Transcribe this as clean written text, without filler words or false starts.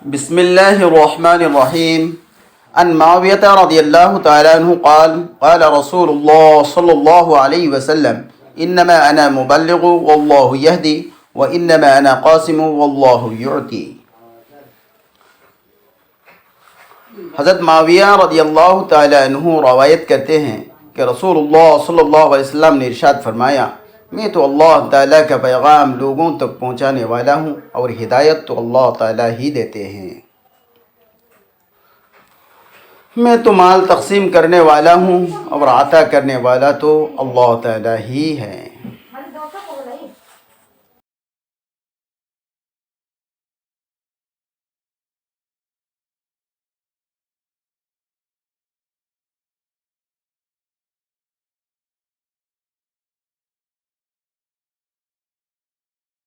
بسم الله الرحمن الرحيم. عن معاوية رضي الله تعالى عنه قال قال رسول الله صلى الله عليه وسلم إنما أنا مبلغ والله يهدي وإنما أنا قاسم والله يعطي. حضرت معاویہ رضی اللہ تعالی عنہ روایت کرتے ہیں کہ رسول اللہ صلی اللہ علیہ وسلم نے ارشاد فرمایا، میں تو اللہ تعالیٰ کا پیغام لوگوں تک پہنچانے والا ہوں اور ہدایت تو اللہ تعالیٰ ہی دیتے ہیں۔ میں تو مال تقسیم کرنے والا ہوں اور عطا کرنے والا تو اللہ تعالیٰ ہی ہے۔